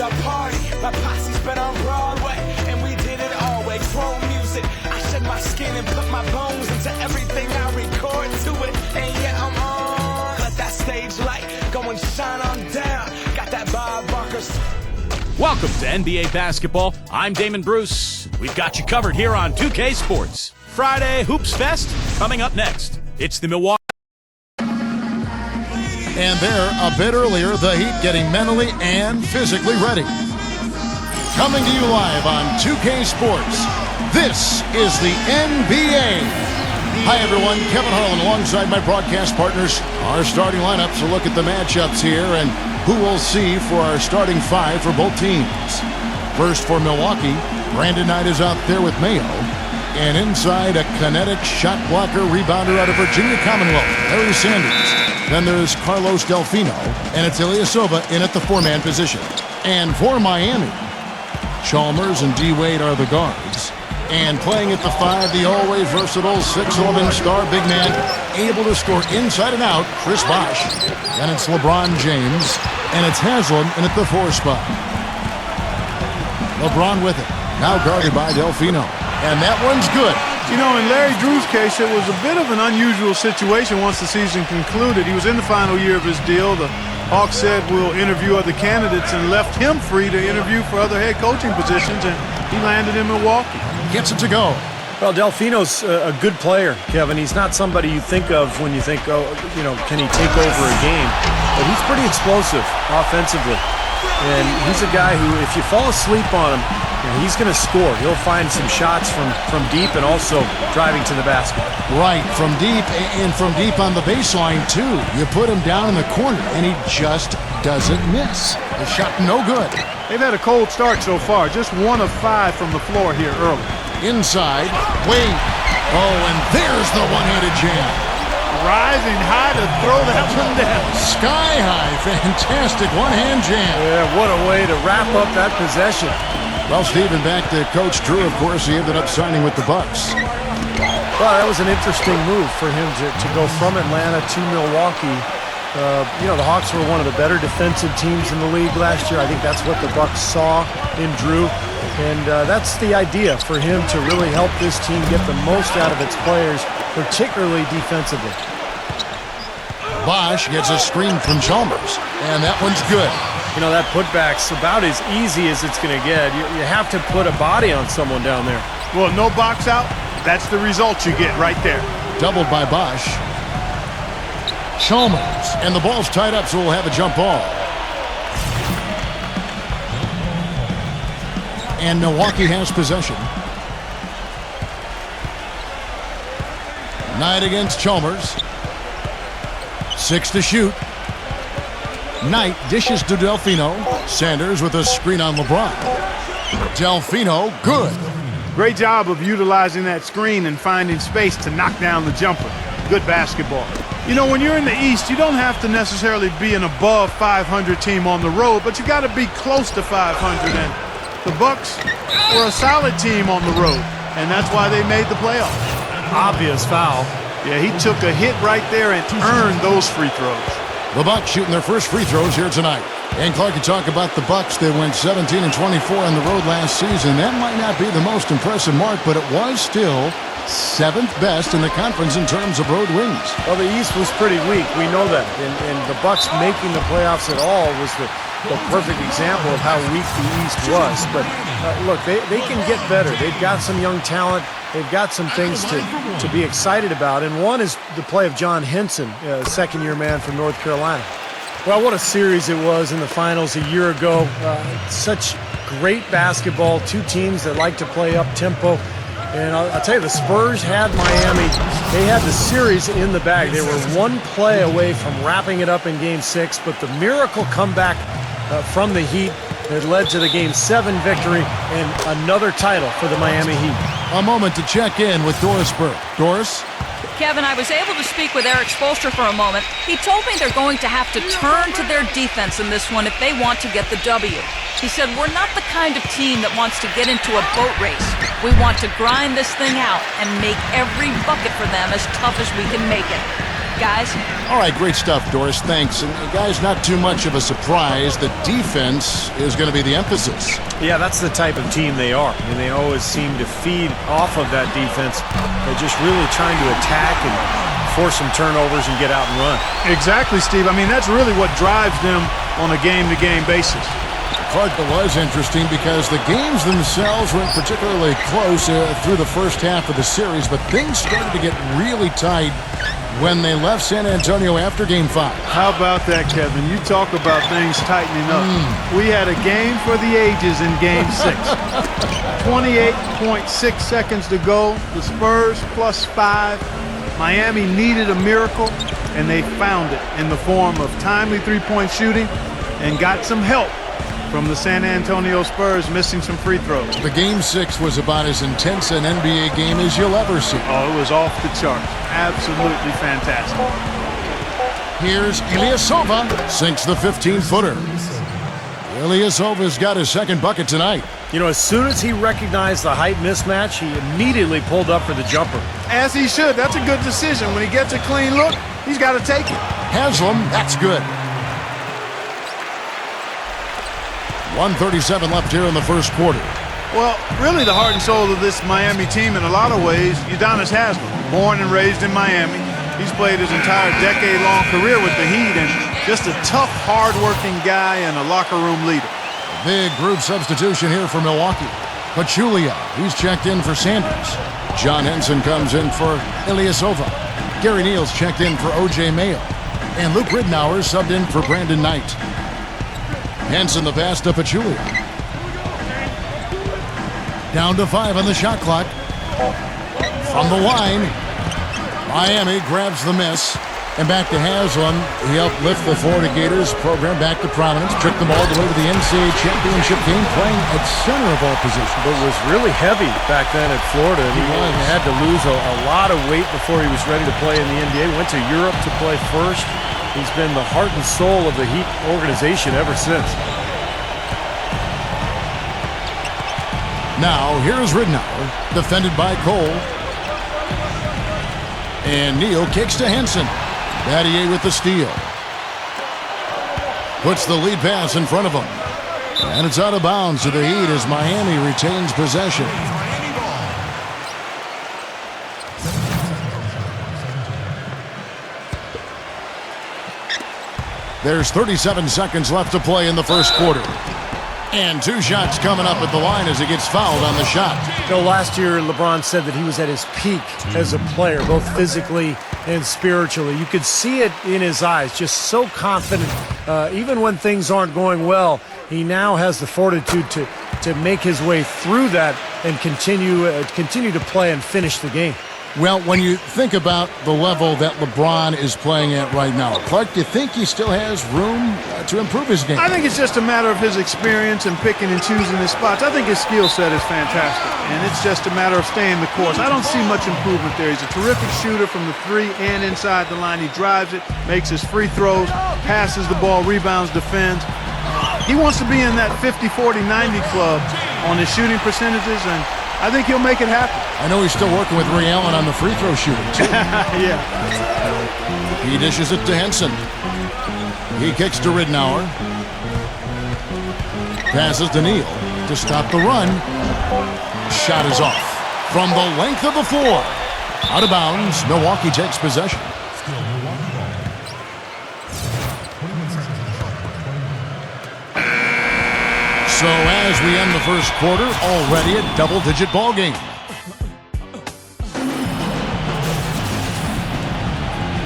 a party. My posse's been on Broadway, and we did it all way. Chrome music. I shed my skin and put my bones into everything I record to it. And yeah, I'm on. Let that stage light go and shine on down. Got that Bob Barker's. Welcome to NBA basketball. I'm Damon Bruce. We've got you covered here on 2K Sports. Friday Hoops Fest coming up next. It's the Milwaukee. And there, a bit earlier, the Heat getting mentally and physically ready. Coming to you live on 2K Sports, this is the NBA. Hi, everyone. Kevin Harlan alongside my broadcast partners. Our starting lineups. A look at the matchups here and who we'll see for our starting five for both teams. First for Milwaukee, Brandon Knight is out there with Mayo. And inside, a kinetic shot blocker rebounder out of Virginia Commonwealth, Larry Sanders. Then there's Carlos Delfino, and it's Ilyasova in at the four-man position. And for Miami, Chalmers and D. Wade are the guards. And playing at the five, the always versatile 6'11" star big man, able to score inside and out, Chris Bosh. Then it's LeBron James, and it's Haslam in at the four spot. LeBron with it, now guarded by Delfino. And that one's good. You know, in Larry Drew's case, it was a bit of an unusual situation once the season concluded. He was in the final year of his deal. The Hawks said we'll interview other candidates and left him free to interview for other head coaching positions, and he landed in Milwaukee. Gets it to go. Well, Delfino's a good player, Kevin. He's not somebody you think of when you think, oh, you know, can he take over a game? But he's pretty explosive offensively. And he's a guy who, if you fall asleep on him, he's going to score. He'll find some shots from deep and also driving to the basket. Right, from deep, and from deep on the baseline, too. You put him down in the corner, and he just doesn't miss. The shot no good. They've had a cold start so far. Just 1 of 5 from the floor here early. Inside, Wade. Oh, and there's the one-handed jam. Rising high to throw that one down. Sky high, fantastic one-hand jam. Yeah, what a way to wrap up that possession. Well, Stephen, back to Coach Drew, of course, he ended up signing with the Bucks. Well, that was an interesting move for him to go from Atlanta to Milwaukee. You know, the Hawks were one of the better defensive teams in the league last year. I think that's what the Bucks saw in Drew. And that's the idea for him to really help this team get the most out of its players, particularly defensively. Bosh gets a screen from Chalmers, and that one's good. You know, that putback's about as easy as it's going to get. You have to put a body on someone down there. Well, no box out. That's the result you get right there. Doubled by Bosh. Chalmers, and the ball's tied up, so we'll have a jump ball. And Milwaukee has possession. Knight against Chalmers. 6 to shoot. Knight dishes to Delfino. Sanders with a screen on LeBron. Delfino, good. Great job of utilizing that screen and finding space to knock down the jumper. Good basketball. You know, when you're in the East, you don't have to necessarily be an above 500 team on the road, but you got to be close to 500. And the Bucks were a solid team on the road, and that's why they made the playoffs. Obvious foul. Yeah, he took a hit right there and earned those free throws. The Bucks shooting their first free throws here tonight. And Clark, you talk about the Bucks. They went 17 and 24 on the road last season. That might not be the most impressive mark, but it was still 7th best in the conference in terms of road wins. Well, the East was pretty weak. We know that. And the Bucks making the playoffs at all was the perfect example of how weak the East was. But look, they can get better. They've got some young talent. They've got some things to be excited about. And one is the play of John Henson, second-year man from North Carolina. Well, what a series it was in the finals a year ago. Such great basketball. Two teams that like to play up-tempo. And I'll tell you, the Spurs had Miami. They had the series in the bag. They were one play away from wrapping it up in Game 6, but the miracle comeback from the Heat that led to the Game 7 victory and another title for the Miami Heat. A moment to check in with Doris Burke. Doris? Kevin, I was able to speak with Eric Spoelstra for a moment. He told me they're going to have to turn to their defense in this one if they want to get the W. He said, we're not the kind of team that wants to get into a boat race. We want to grind this thing out and make every bucket for them as tough as we can make it. guys. All right, great stuff, Doris. Thanks. And guys, not too much of a surprise. The defense is going to be the emphasis. Yeah, that's the type of team they are. And they always seem to feed off of that defense by just really trying to attack and force some turnovers and get out and run. Exactly, Steve. I mean, that's really what drives them on a game-to-game basis. Clark, that was interesting because the games themselves weren't particularly close through the first half of the series, but things started to get really tight when they left San Antonio after Game 5. How about that, Kevin? You talk about things tightening up. We had a game for the ages in Game 6. 28.6 seconds to go. The Spurs +5. Miami needed a miracle, and they found it in the form of timely three-point shooting and got some help from the San Antonio Spurs missing some free throws. The Game 6 was about as intense an NBA game as you'll ever see. Oh, it was off the charts. Absolutely fantastic. Here's Ilyasova, sinks the 15-footer. Ilyasova's got his second bucket tonight. You know, as soon as he recognized the height mismatch, he immediately pulled up for the jumper. As he should. That's a good decision. When he gets a clean look, he's got to take it. Haslam, that's good. 1:37 left here in the first quarter. Well, really the heart and soul of this Miami team in a lot of ways, Udonis Haslam. Born and raised in Miami. He's played his entire decade-long career with the Heat and just a tough, hard-working guy and a locker room leader. Big group substitution here for Milwaukee. Pachulia, he's checked in for Sanders. John Henson comes in for Ilyasova. Gary Neal's checked in for O.J. Mayo. And Luke Ridnour subbed in for Brandon Knight. Henson the pass to Pachulia. Down to 5 on the shot clock. From the line, Miami grabs the miss. And back to Haslam. He helped lift the Florida Gators program back to prominence. Took them all the way to the NCAA championship game, playing at center of all positions. But was really heavy back then at Florida. He had to lose a lot of weight before he was ready to play in the NBA. Went to Europe to play first. He's been the heart and soul of the Heat organization ever since. Now, here's Ridnour, defended by Cole. And Neal kicks to Henson. Battier with the steal. Puts the lead pass in front of him. And it's out of bounds to the Heat as Miami retains possession. There's 37 seconds left to play in the first quarter. And 2 shots coming up at the line as he gets fouled on the shot. You know, last year LeBron said that he was at his peak as a player, both physically and spiritually. You could see it in his eyes, just so confident. Even when things aren't going well, he now has the fortitude to make his way through that and continue to play and finish the game. Well, when you think about the level that LeBron is playing at right now, Clark, do you think he still has room to improve his game? I think it's just a matter of his experience and picking and choosing his spots. I think his skill set is fantastic, and it's just a matter of staying the course. I don't see much improvement there. He's a terrific shooter from the 3 and inside the line. He drives it, makes his free throws, passes the ball, rebounds, defends. He wants to be in that 50, 40, 90 club on his shooting percentages, and I think he'll make it happen. I know he's still working with Ray Allen on the free throw shooting, too. Yeah. He dishes it to Henson. He kicks to Ridnour. Passes to Neal to stop the run. Shot is off from the length of the floor. Out of bounds. Milwaukee takes possession. So as we end the first quarter, already a double-digit ball game.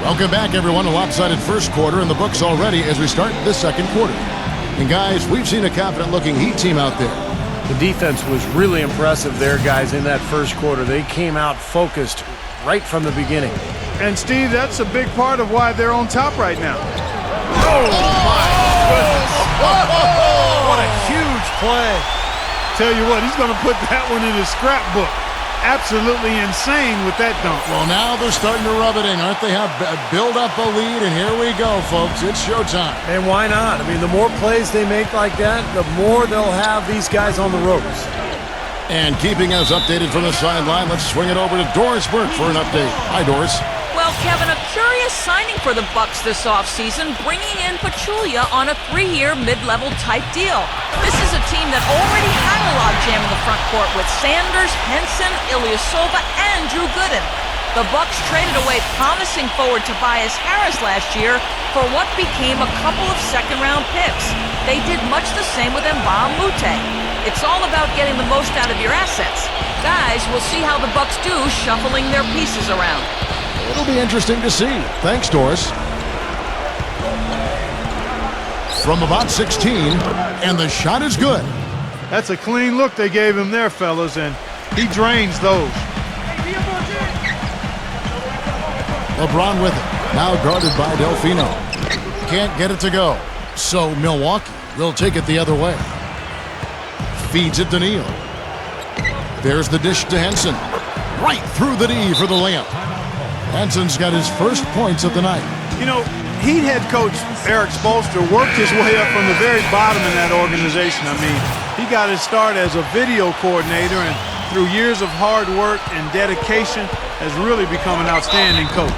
Welcome back, everyone. A lopsided first quarter in the books already as we start the second quarter. And guys, we've seen a confident-looking Heat team out there. The defense was really impressive there, guys, in that first quarter. They came out focused right from the beginning. And Steve, that's a big part of why they're on top right now. Oh my goodness. What a huge play. Tell you what, he's going to put that one in his scrapbook. Absolutely insane with that dunk. Well, now they're starting to rub it in, aren't they? Have build up a lead, and here we go, folks. It's showtime. And why not? I mean, the more plays they make like that, the more they'll have these guys on the ropes. And keeping us updated from the sideline, let's swing it over to Doris Burke for an update. Hi, Doris. Well, Well, Kevin, a curious signing for the Bucks this offseason, bringing in Pachulia on a 3-year mid-level type deal. This is a team that already had a logjam in the front court with Sanders, Henson, Ilyasova, and Drew Gooden. The Bucks traded away promising forward Tobias Harris last year for what became a couple of second-round picks. They did much the same with Mbah Moute. It's all about getting the most out of your assets. Guys, we'll see how the Bucks do shuffling their pieces around. It'll be interesting to see. Thanks, Doris. From about 16, and the shot is good. That's a clean look they gave him there, fellas, and he drains those. LeBron with it. Now guarded by Delfino. Can't get it to go. So Milwaukee will take it the other way. Feeds it to Neal. There's the dish to Henson. Right through the D for the layup. Henson's got his first points of the night. You know, Heat head coach Eric Spoelstra worked his way up from the very bottom in that organization. I mean, he got his start as a video coordinator, and through years of hard work and dedication has really become an outstanding coach.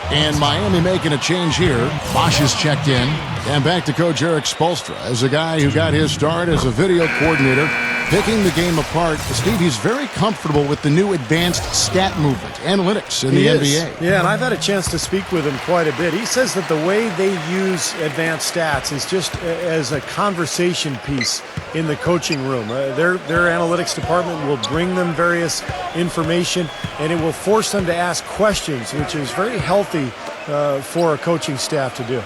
And Miami making a change here. Bosch is checked in. And back to Coach Eric Spoelstra as a guy who got his start as a video coordinator, picking the game apart. Steve, he's very comfortable with the new advanced stat movement, analytics in the NBA. Yeah, and I've had a chance to speak with him quite a bit. He says that the way they use advanced stats is just as a conversation piece in the coaching room. Their analytics department will bring them various information, and it will force them to ask questions, which is very healthy for a coaching staff to do.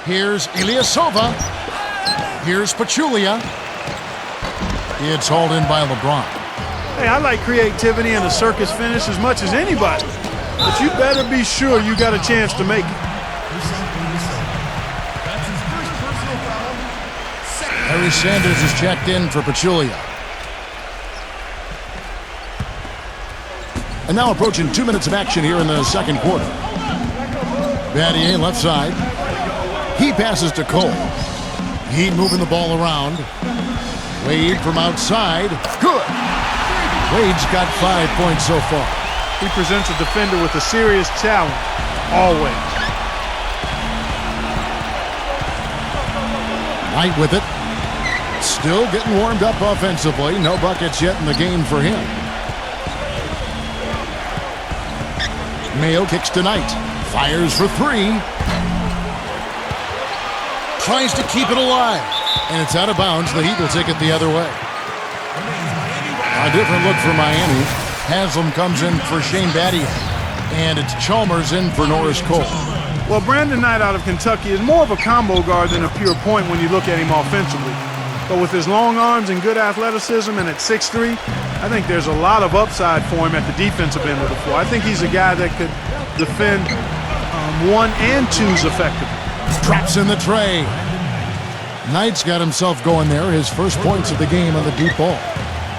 Here's Ilyasova. Here's Pachulia. It's hauled in by LeBron. Hey, I like creativity and a circus finish as much as anybody, but you better be sure you got a chance to make it. Harry Sanders is checked in for Pachulia. And now approaching 2 minutes of action here in the second quarter. Battier left side. He passes to Cole. Heat moving the ball around. Wade from outside. Good. Wade's got 5 points so far. He presents a defender with a serious challenge, always. Knight with it. Still getting warmed up offensively. No buckets yet in the game for him. Mayo kicks to Knight. Fires for three. Tries to keep it alive. And it's out of bounds. The Heat will take it the other way. A different look for Miami. Haslam comes in for Shane Battier. And it's Chalmers in for Norris Cole. Well, Brandon Knight out of Kentucky is more of a combo guard than a pure point when you look at him offensively. But with his long arms and good athleticism and at 6'3", I think there's a lot of upside for him at the defensive end of the floor. I think he's a guy that could defend 1 and 2s effectively. Traps in the tray. Knight's got himself going there. His first points of the game on the deep ball.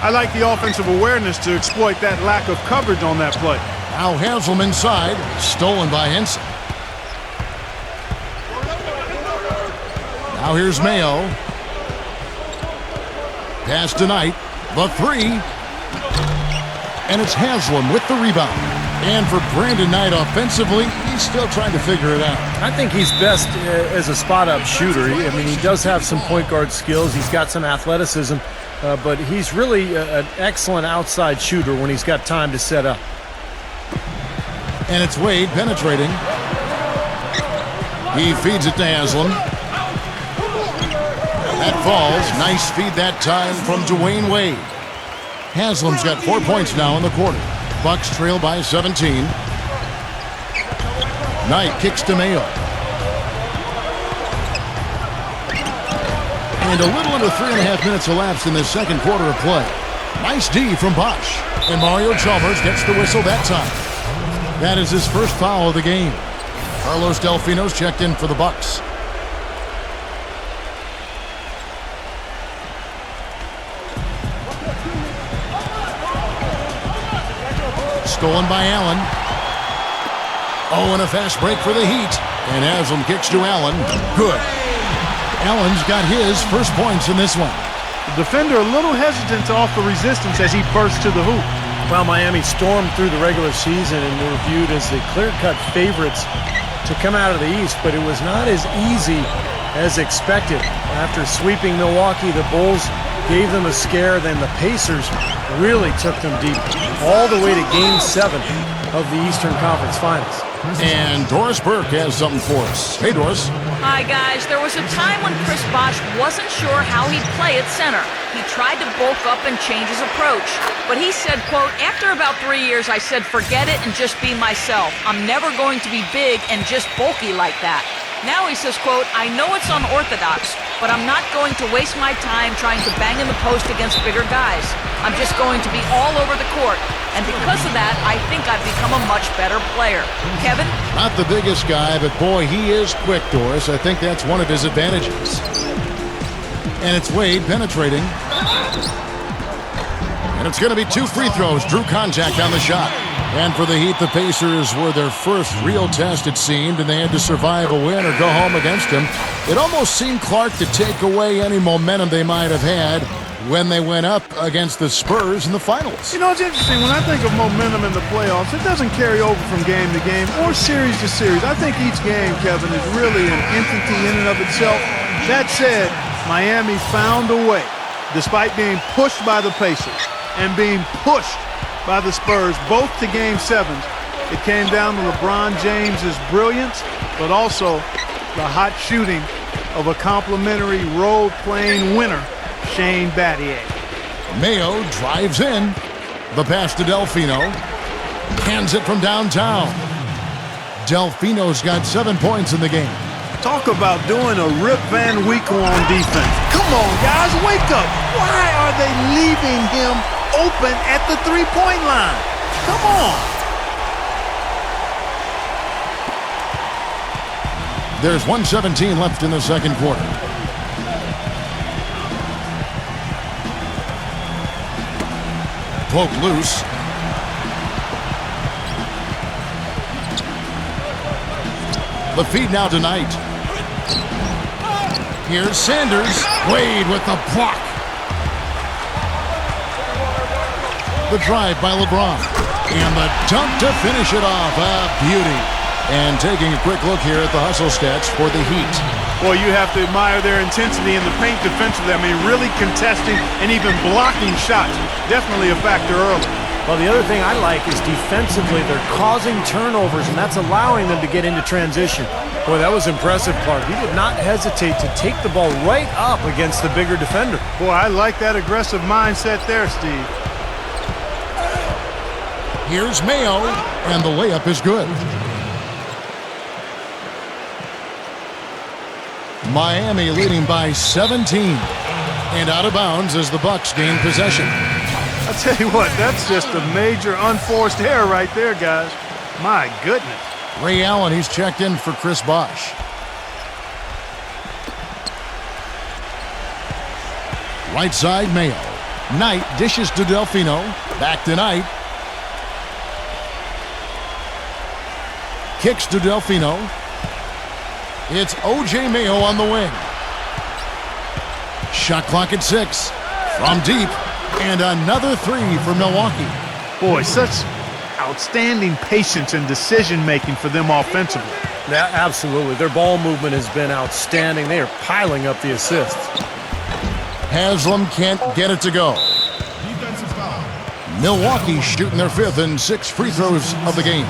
I like the offensive awareness to exploit that lack of coverage on that play. Now Haslam inside. Stolen by Henson. Now here's Mayo. Pass to Knight. The three. And it's Haslam with the rebound. And for Brandon Knight offensively, he's still trying to figure it out. I think he's best as a spot-up shooter. I mean, he does have some point guard skills. He's got some athleticism. But he's really an excellent outside shooter when he's got time to set up. And it's Wade penetrating. He feeds it to Haslam. That falls. Nice feed that time from Dwayne Wade. Haslam's got 4 points now in the quarter. Bucks trail by 17. Knight kicks to Mayo. And a little under 3.5 minutes elapsed in the second quarter of play. Nice D from Bosch. And Mario Chalmers gets the whistle that time. That is his first foul of the game. Carlos Delfino's checked in for the Bucks. Stolen by Allen. Oh, and a fast break for the Heat. And Haslam kicks to Allen. Good. Allen's got his first points in this one. The defender a little hesitant to offer resistance as he bursts to the hoop. Well, Miami stormed through the regular season and were viewed as the clear-cut favorites to come out of the East, but it was not as easy as expected. After sweeping Milwaukee, the Bulls gave them a scare, then the Pacers really took them deep, all the way to Game 7 of the Eastern Conference Finals. And Doris Burke has something for us. Hey, Doris. Hi, guys. There was a time when Chris Bosh wasn't sure how he'd play at center. He tried to bulk up and change his approach. But he said, quote, after about 3 years, I said, forget it and just be myself. I'm never going to be big and just bulky like that. Now he says, quote, I know it's unorthodox, but I'm not going to waste my time trying to bang in the post against bigger guys. I'm just going to be all over the court. And because of that, I think I've become a much better player. Kevin? Not the biggest guy, but boy, he is quick, Doris. I think that's one of his advantages. And it's Wade penetrating. And it's going to be 2 free throws. Drew contact on the shot. And for the Heat, the Pacers were their first real test, it seemed, and they had to survive a win or go home against him. It almost seemed Clark to take away any momentum they might have had when they went up against the Spurs in the finals. You know, it's interesting. When I think of momentum in the playoffs, it doesn't carry over from game to game or series to series. I think each game, Kevin, is really an entity in and of itself. That said, Miami found a way, despite being pushed by the Pacers and being pushed by the Spurs, both to Game 7s. It came down to LeBron James's brilliance, but also the hot shooting of a complimentary role-playing winner, Shane Battier. Mayo drives in. The pass to Delfino. Hands it from downtown. Delfino's got 7 points in the game. Talk about doing a Rip Van Winkle on defense. Come on, guys, wake up. Why are they leaving him open at the three-point line? Come on. There's 1:17 left in the second quarter. Poke loose. The feed now to Knight. Here's Sanders. Wade with the block. The drive by LeBron. And the dunk to finish it off. A beauty. And taking a quick look here at the hustle stats for the Heat. Boy, you have to admire their intensity in the paint defensively. I mean, really contesting and even blocking shots. Definitely a factor early. Well, the other thing I like is defensively, they're causing turnovers, and that's allowing them to get into transition. Boy, that was impressive, Clark. He did not hesitate to take the ball right up against the bigger defender. Boy, I like that aggressive mindset there, Steve. Here's Mayo, and the layup is good. Miami leading by 17. And out of bounds as the Bucks gain possession. I'll tell you what, that's just a major unforced error right there, guys. My goodness. Ray Allen, he's checked in for Chris Bosh. Right side, Mayo. Knight dishes to Delfino. Back to Knight. Kicks to Delfino. It's O.J. Mayo on the wing. Shot clock at 6. From deep. And another 3 for Milwaukee. Boy, such outstanding patience and decision-making for them offensively. Yeah, absolutely. Their ball movement has been outstanding. They are piling up the assists. Haslam can't get it to go. Milwaukee shooting their 5th and 6 free throws of the game.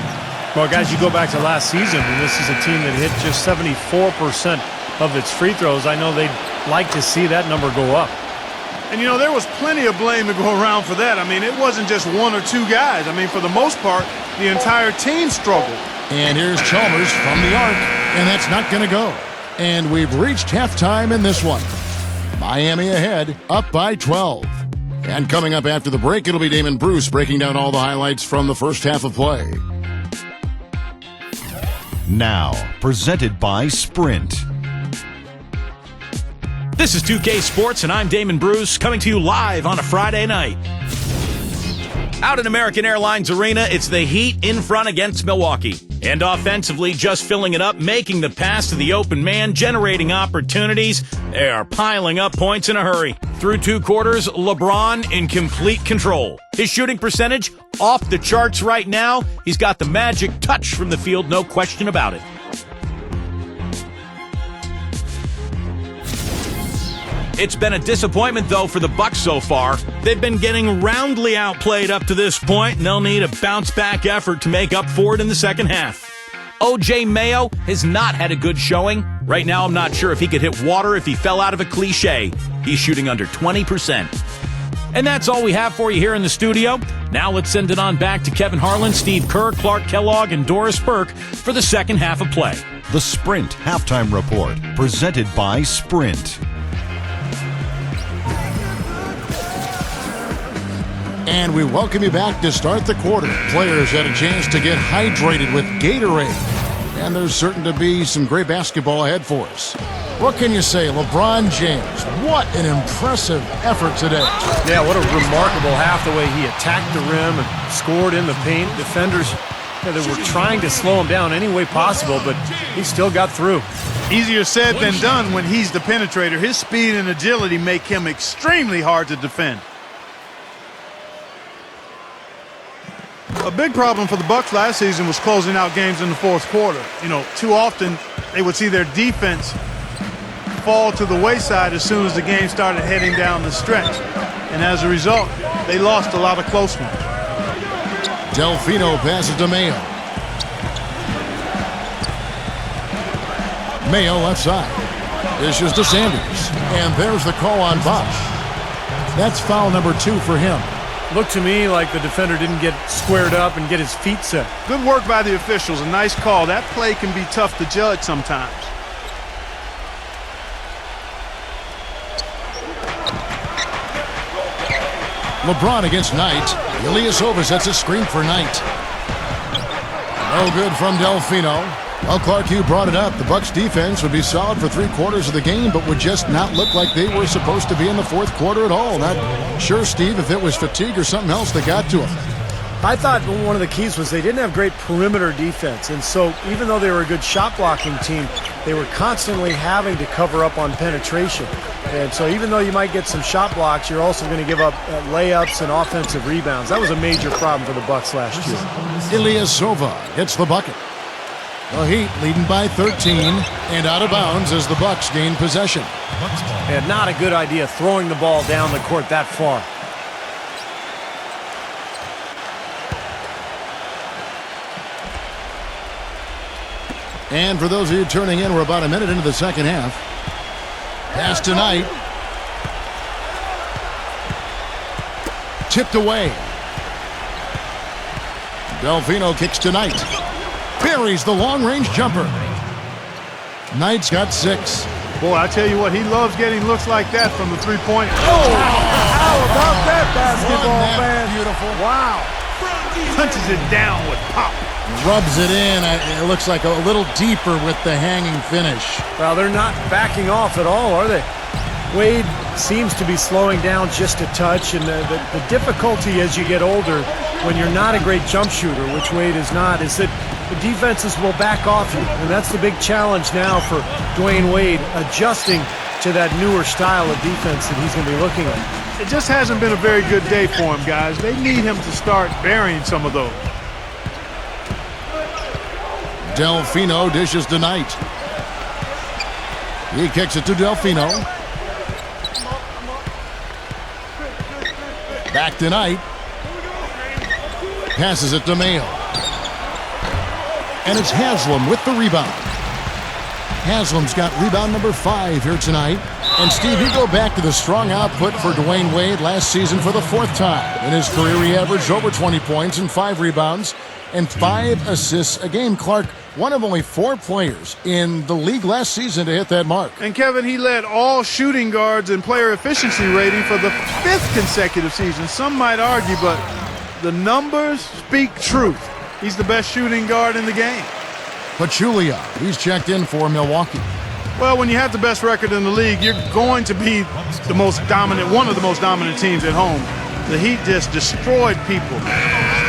Well, guys, you go back to last season, and this is a team that hit just 74% of its free throws. I know they'd like to see that number go up. And, you know, there was plenty of blame to go around for that. I mean, it wasn't just 1 or 2 guys. I mean, for the most part, the entire team struggled. And here's Chalmers from the arc, and that's not going to go. And we've reached halftime in this one. Miami ahead, up by 12. And coming up after the break, it'll be Damon Bruce breaking down all the highlights from the first half of play. Now, presented by Sprint. This is 2K Sports, and I'm Damon Bruce, coming to you live on a Friday night. Out at American Airlines Arena, it's the Heat in front against Milwaukee. And offensively, just filling it up, making the pass to the open man, generating opportunities. They are piling up points in a hurry. Through 2 quarters, LeBron in complete control. His shooting percentage off the charts right now. He's got the magic touch from the field, no question about it. It's been a disappointment, though, for the Bucks so far. They've been getting roundly outplayed up to this point, and they'll need a bounce-back effort to make up for it in the second half. O.J. Mayo has not had a good showing. Right now, I'm not sure if he could hit water if he fell out of a cliche. He's shooting under 20%. And that's all we have for you here in the studio. Now let's send it on back to Kevin Harlan, Steve Kerr, Clark Kellogg, and Doris Burke for the second half of play. The Sprint Halftime Report, presented by Sprint. And we welcome you back to start the quarter. Players had a chance to get hydrated with Gatorade. And there's certain to be some great basketball ahead for us. What can you say, LeBron James? What an impressive effort today. Yeah, what a remarkable half, the way he attacked the rim and scored in the paint. Defenders, they were trying to slow him down any way possible, but he still got through. Easier said than done when he's the penetrator. His speed and agility make him extremely hard to defend. A big problem for the Bucks last season was closing out games in the fourth quarter. You know, too often they would see their defense fall to the wayside as soon as the game started heading down the stretch. And as a result, they lost a lot of close ones. Delfino passes to Mayo. Mayo left side. Dishes to Sanders. And there's the call on Bosch. That's foul number 2 for him. Looked to me like the defender didn't get squared up and get his feet set. Good work by the officials. A nice call. That play can be tough to judge sometimes. LeBron against Knight. Ilyasova sets a screen for Knight. No good from Delfino. Well, Clark, you brought it up. The Bucks defense would be solid for 3 quarters of the game, but would just not look like they were supposed to be in the fourth quarter at all. Not sure, Steve, if it was fatigue or something else that got to them. I thought one of the keys was they didn't have great perimeter defense, and so even though they were a good shot blocking team, they were constantly having to cover up on penetration. And so even though you might get some shot blocks, you're also going to give up layups and offensive rebounds. That was a major problem for the Bucks last year. Ilyasova hits the bucket. The Heat leading by 13 and out of bounds as the Bucks gain possession. And not a good idea throwing the ball down the court that far. And for those of you turning in, we're about a minute into the second half. Pass to Knight. Tipped away. Delfino kicks to Knight. Buries the long-range jumper. Knight's got 6. Boy, I tell you what, he loves getting looks like that from the three-point. Oh, how about that basketball, man? Beautiful. Wow. Punches it down with pop. Rubs it in. It looks like a little deeper with the hanging finish. Well, they're not backing off at all, are they? Wade seems to be slowing down just a touch, and the difficulty as you get older, when you're not a great jump shooter, which Wade is not, is that the defenses will back off you. And that's the big challenge now for Dwayne Wade, adjusting to that newer style of defense that he's going to be looking at. It just hasn't been a very good day for him, guys. They need him to start burying some of those. Delfino dishes to Knight. He kicks it to Delfino. Back to Knight. Passes it to Mayo. And it's Haslam with the rebound. Haslam's got rebound number 5 here tonight. And Steve, you go back to the strong output for Dwayne Wade last season for the 4th time. In his career, he averaged over 20 points and 5 rebounds and 5 assists a game. Clark, one of only 4 players in the league last season to hit that mark. And Kevin, he led all shooting guards in player efficiency rating for the 5th consecutive season. Some might argue, but the numbers speak truth. He's the best shooting guard in the game. Pachulia, he's checked in for Milwaukee. Well, when you have the best record in the league, you're going to be the most dominant, one of the most dominant teams at home. The Heat just destroyed people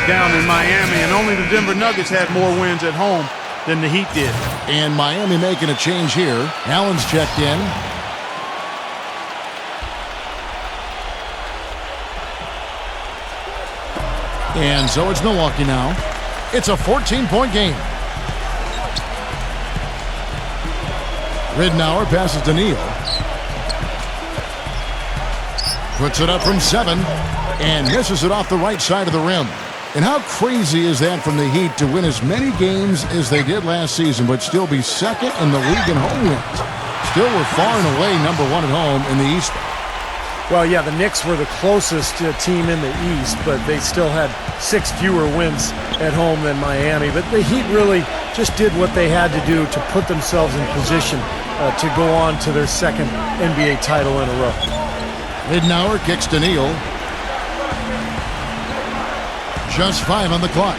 down in Miami, and only the Denver Nuggets had more wins at home than the Heat did. And Miami making a change here. Allen's checked in. And so it's Milwaukee now. It's a 14-point game. Ridnour passes to Neal. Puts it up from 7 and misses it off the right side of the rim. And how crazy is that from the Heat to win as many games as they did last season, but still be second in the league in home wins? Still, we're far and away number 1 at home in the East. Well, yeah, the Knicks were the closest team in the East, but they still had 6 fewer wins at home than Miami. But the Heat really just did what they had to do to put themselves in position to go on to their second NBA title in a row. Ridnour kicks to Neal. Just 5 on the clock.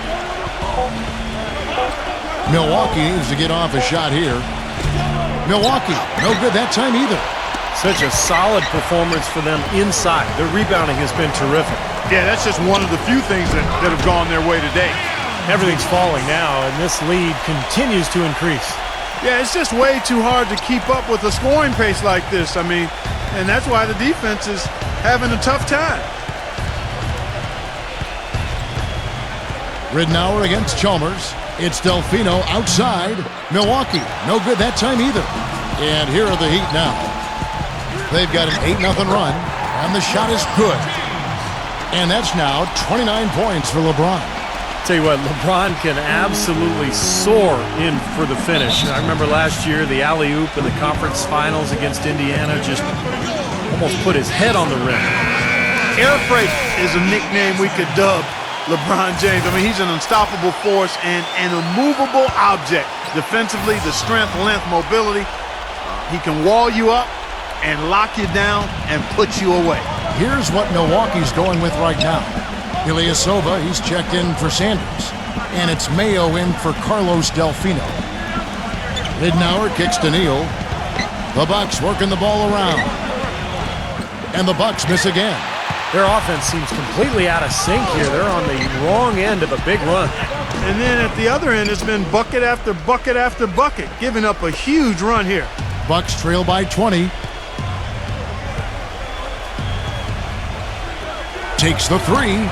Milwaukee needs to get off a shot here. Milwaukee, no good that time either. Such a solid performance for them inside. Their rebounding has been terrific. Yeah, that's just one of the few things that have gone their way today. Everything's falling now, and this lead continues to increase. Yeah, it's just way too hard to keep up with a scoring pace like this. I mean, and that's why the defense is having a tough time. Ridnour against Chalmers. It's Delfino outside. Milwaukee, no good that time either. And here are the Heat now. They've got an 8-0 run, and the shot is good. And that's now 29 points for LeBron. Tell you what, LeBron can absolutely soar in for the finish. I remember last year, the alley-oop in the conference finals against Indiana just almost put his head on the rim. Air freight is a nickname we could dub LeBron James. I mean, he's an unstoppable force and an immovable object. Defensively, the strength, length, mobility. He can wall you up and lock you down and put you away. Here's what Milwaukee's going with right now. Ilyasova, he's checked in for Sanders. And it's Mayo in for Carlos Delfino. Ridnour kicks to Neal. The Bucks working the ball around. And the Bucks miss again. Their offense seems completely out of sync here. They're on the wrong end of a big run. And then at the other end, it's been bucket after bucket after bucket, giving up a huge run here. Bucks trail by 20. Takes the 3.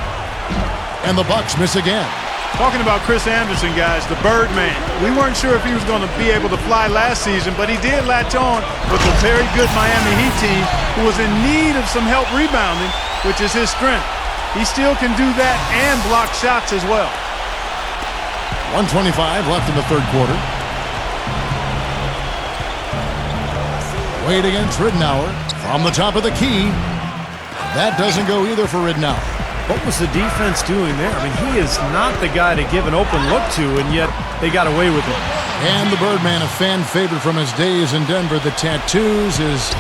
And the Bucks miss again. Talking about Chris Anderson, guys, the Birdman. We weren't sure if he was going to be able to fly last season, but he did latch on with a very good Miami Heat team who was in need of some help rebounding, which is his strength. He still can do that and block shots as well. 1:25 left in the third quarter. Wade against Ridnour from the top of the key. That doesn't go either for Ridnour. What was the defense doing there? I mean, he is not the guy to give an open look to, and yet they got away with it. And the Birdman, a fan favorite from his days in Denver. The tattoos, his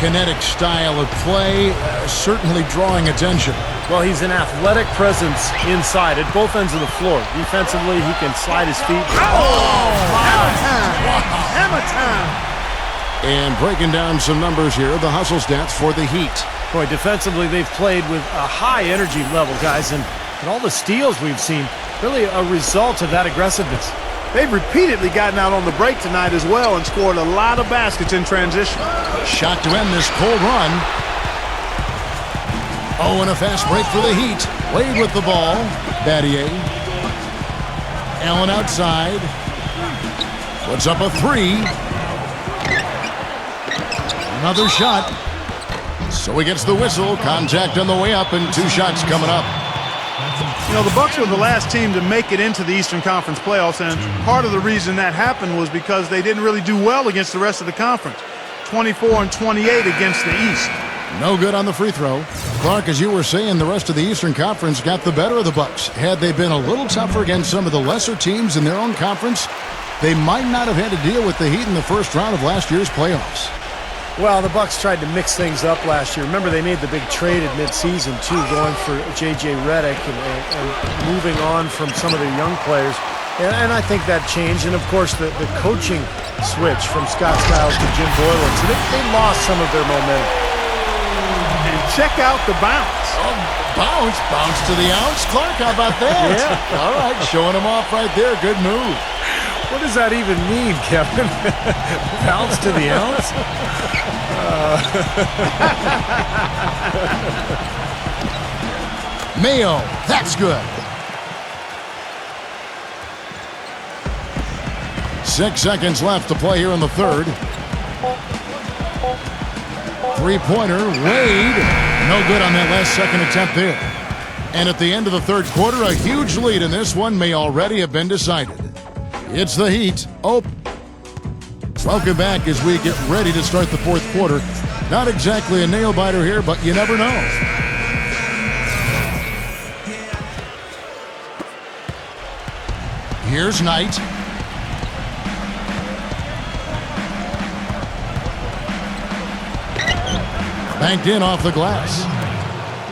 kinetic style of play, certainly drawing attention. Well, he's an athletic presence inside at both ends of the floor. Defensively, he can slide his feet. Oh, hammer time! Hammer time! And breaking down some numbers here, the hustle stats for the Heat. Boy, defensively, they've played with a high energy level, guys, and all the steals we've seen, really a result of that aggressiveness. They've repeatedly gotten out on the break tonight as well and scored a lot of baskets in transition. Shot to end this cold run. Oh, and a fast break for the Heat. Wade with the ball. Battier. Allen outside. Puts up a 3. Another shot. So he gets the whistle. Contact on the way up, and 2 shots coming up. You know, the Bucks were the last team to make it into the Eastern Conference playoffs, and part of the reason that happened was because they didn't really do well against the rest of the conference. 24 and 28 against the East. No good on the free throw. Clark, as you were saying, the rest of the Eastern Conference got the better of the Bucks. Had they been a little tougher against some of the lesser teams in their own conference, they might not have had to deal with the Heat in the first round of last year's playoffs. Well, the Bucks tried to mix things up last year. Remember, they made the big trade at midseason, too, going for J.J. Redick and moving on from some of their young players. And I think that changed. And, of course, the coaching switch from Scott Skiles to Jim Boylan. So they lost some of their momentum. And check out the bounce. Bounce to the ounce. Clark, how about that? Yeah. All right, showing him off right there. Good move. What does that even mean, Kevin? Bounce to the ounce? Mayo, that's good. 6 seconds left to play here in the third. Three-pointer, Wade. No good on that last second attempt there. And at the end of the third quarter, a huge lead in this one may already have been decided. It's the Heat. Welcome back as we get ready to start the fourth quarter. Not exactly a nail-biter here, but you never know. Here's Knight. Banked in off the glass.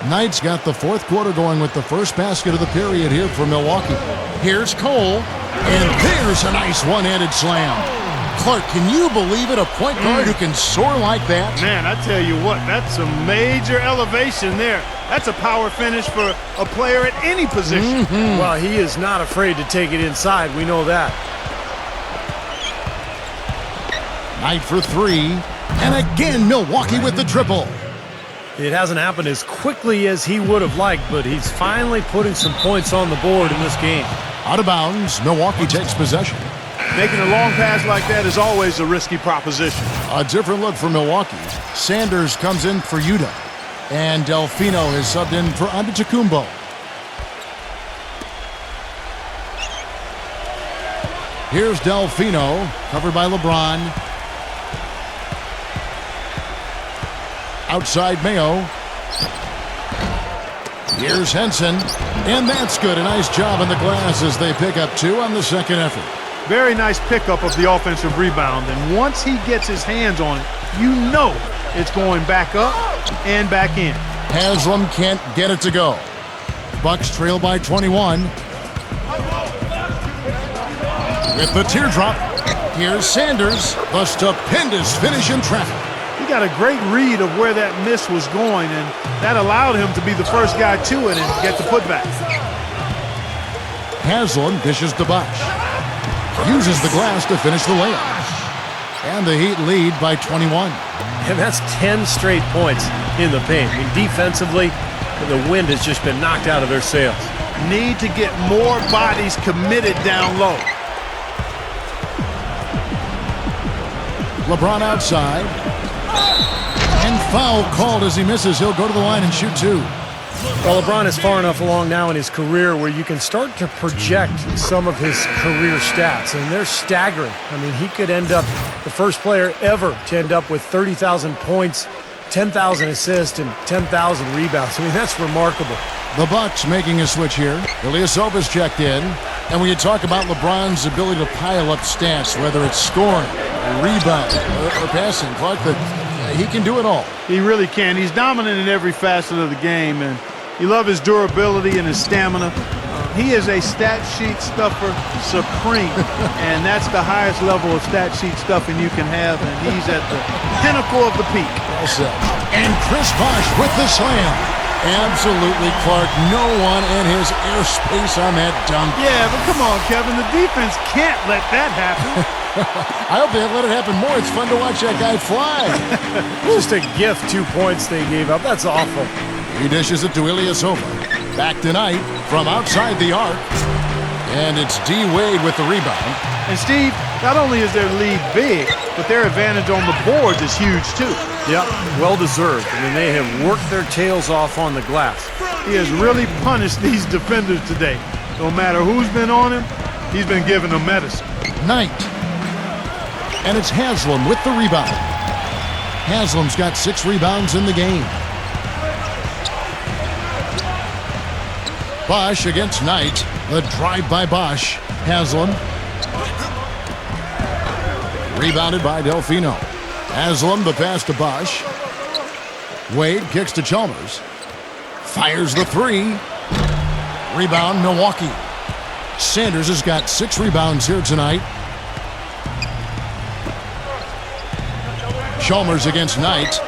Knight's got the fourth quarter going with the first basket of the period here for Milwaukee. Here's Cole, and there's a nice one-handed slam. Clark, can you believe it? A point guard who can soar like that? Man, I tell you what, that's a major elevation there. That's a power finish for a player at any position. Well, he is not afraid to take it inside. We know that. Knight for three. And again, Milwaukee with the triple. It hasn't happened as quickly as he would have liked, but he's finally putting some points on the board in this game. Out of bounds, Milwaukee takes possession. Making a long pass like that is always a risky proposition. A different look for Milwaukee. Sanders comes in for Utah. And Delfino is subbed in for Antetokounmpo. Here's Delfino, covered by LeBron. Outside Mayo. Here's Henson. And that's good. A nice job on the glass as they pick up two on the second effort. Very nice pickup of the offensive rebound. And once he gets his hands on it, you know it's going back up and back in. Haslam can't get it to go. Bucks trail by 21. With the teardrop, here's Sanders. The stupendous finish in traffic. He got a great read of where that miss was going, and that allowed him to be the first guy to it and get the putback. Haslam dishes to Bosh. Uses the glass to finish the layup. And the Heat lead by 21. And that's 10 straight points in the paint. I mean, defensively, the wind has just been knocked out of their sails. Need to get more bodies committed down low. LeBron outside. And foul called as he misses. He'll go to the line and shoot two. Well, LeBron is far enough along now in his career where you can start to project some of his career stats, and they're staggering. I mean, he could end up the first player ever to end up with 30,000 points, 10,000 assists, and 10,000 rebounds. I mean, that's remarkable. The Bucks making a switch here. Ilyasova's checked in. And when you talk about LeBron's ability to pile up stats, whether it's scoring, rebound, or passing, Clark, he can do it all. He really can. He's dominant in every facet of the game, and you love his durability and his stamina. He is a stat sheet stuffer supreme, and that's the highest level of stat sheet stuffing you can have, and he's at the pinnacle of the peak. Well said. And Chris Bosh with the slam. Absolutely, Clark. No one in his airspace on that dunk. Yeah, but come on, Kevin. The defense can't let that happen. I hope they let it happen more. It's fun to watch that guy fly. Just a gift, 2 points they gave up. That's awful. He dishes it to Ilyasova. Back tonight from outside the arc. And it's D. Wade with the rebound. And Steve, not only is their lead big, but their advantage on the boards is huge too. Yep, well-deserved. I mean, they have worked their tails off on the glass. He has really punished these defenders today. No matter who's been on him, he's been giving them medicine. Knight. And it's Haslam with the rebound. Haslam's got 6 rebounds in the game. Bosh against Knight. The drive by Bosh. Haslam. Rebounded by Delfino. Haslam, the pass to Bosh. Wade kicks to Chalmers. Fires the three. Rebound, Milwaukee. Sanders has got 6 rebounds here tonight. Chalmers against Knight.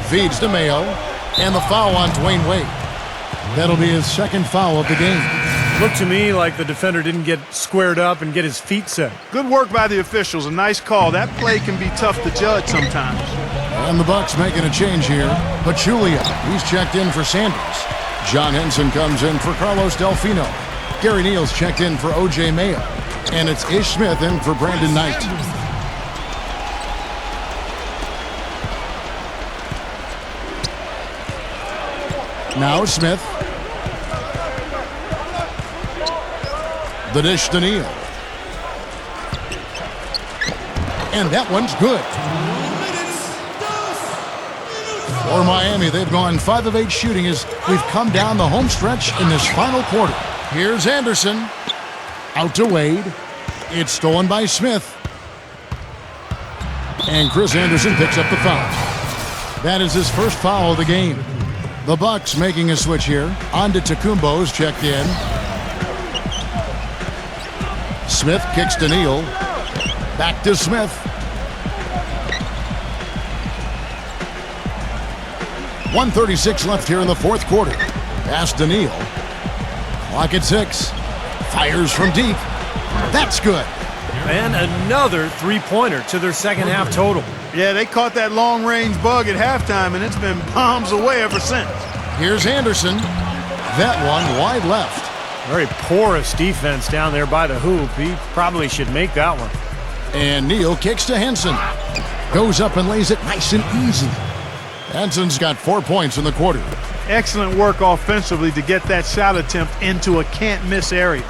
Feeds to Mayo. And the foul on Dwayne Wade. That'll be his second foul of the game. Looked to me like the defender didn't get squared up and get his feet set. Good work by the officials. A nice call. That play can be tough to judge sometimes. And the Bucks making a change here. Pachulia, he's checked in for Sanders. John Henson comes in for Carlos Delfino. Gary Neal's checked in for O.J. Mayo. And it's Ish Smith in for Brandon Knight. Now Smith. The dish to Neal. And that one's good. For Miami, they've gone 5 of 8 shooting as we've come down the home stretch in this final quarter. Here's Anderson. Out to Wade. It's stolen by Smith. And Chris Anderson picks up the foul. That is his first foul of the game. The Bucks making a switch here. On to Tecumbo's checked in. Smith kicks to Neal. Back to Smith. .136 left here in the fourth quarter. Pass to Neal. Clock at 6. Fires from deep. That's good. And another three-pointer to their second half total. Yeah, they caught that long-range bug at halftime, and it's been bombs away ever since. Here's Anderson. That one wide left. Very porous defense down there by the hoop. He probably should make that one. And Neal kicks to Henson. Goes up and lays it nice and easy. Henson's got 4 points in the quarter. Excellent work offensively to get that shot attempt into a can't-miss area.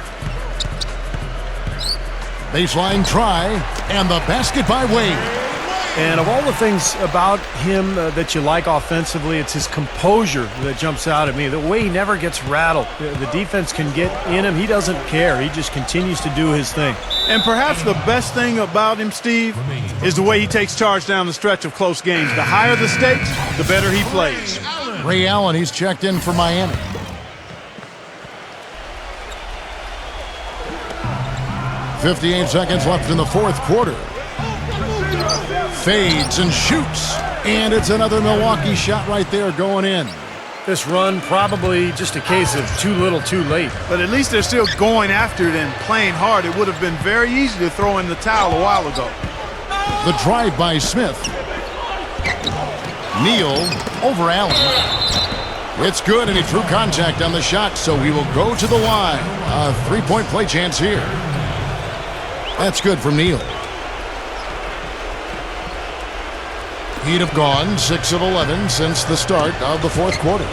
Baseline try, and the basket by Wade. And of all the things about him that you like offensively, it's his composure that jumps out at me. The way he never gets rattled. The defense can get in him. He doesn't care. He just continues to do his thing. And perhaps the best thing about him, Steve, is the way he takes charge down the stretch of close games. The higher the stakes, the better he plays. Ray Allen, he's checked in for Miami. .58 seconds left in the fourth quarter. Fades and shoots. And it's another Milwaukee shot right there going in. This run probably just a case of too little too late. But at least they're still going after it and playing hard. It would have been very easy to throw in the towel a while ago. The drive by Smith. Neal over Allen. It's good, and he drew contact on the shot, so he will go to the line. A three-point play chance here. That's good from Neal. He'd have gone 6 of 11 since the start of the fourth quarter.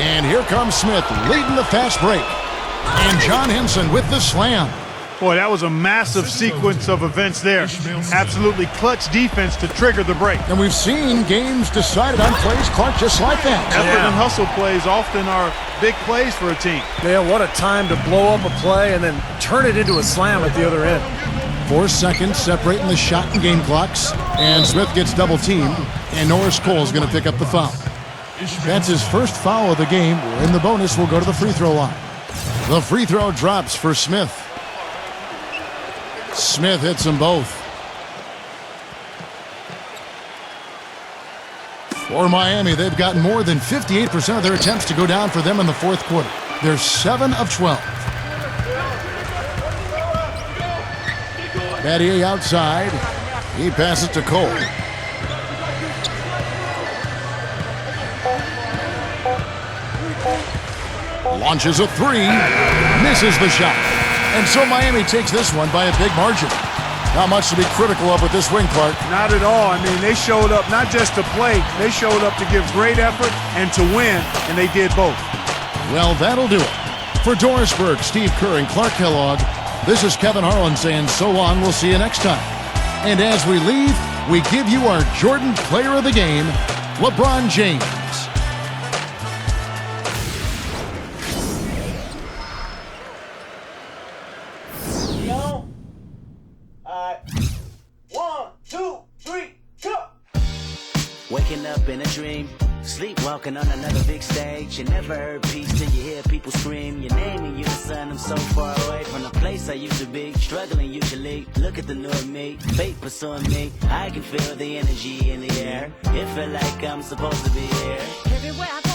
And here comes Smith leading the fast break. And John Henson with the slam. Boy, that was a massive sequence of events there. Absolutely clutch defense to trigger the break. And we've seen games decided on plays, Clark, just like that. Effort and hustle plays often are big plays for a team. Yeah, what a time to blow up a play and then turn it into a slam at the other end. 4 seconds separating the shot and game clocks. And Smith gets double teamed. And Norris Cole's going to pick up the foul. That's his first foul of the game. In the bonus, we'll go to the free throw line. The free throw drops for Smith. Smith hits them both. For Miami, they've gotten more than 58% of their attempts to go down for them in the fourth quarter. They're 7 of 12. Battier outside. He passes to Cole. Launches a three. Misses the shot. And so Miami takes this one by a big margin. Not much to be critical of with this win, Clark. Not at all. I mean, they showed up not just to play. They showed up to give great effort and to win, and they did both. Well, that'll do it. For Doris Burke, Steve Kerr, and Clark Kellogg, this is Kevin Harlan saying so long. We'll see you next time. And as we leave, we give you our Jordan Player of the Game, LeBron James. Waking up in a dream, Sleepwalking on another big stage. You never heard peace till you hear people scream your name in unison. I'm so far away from the place I used to be. Struggling usually. Look at the new me. Fate pursuing me. I can feel the energy in the air. It feel like I'm supposed to be here. Everywhere I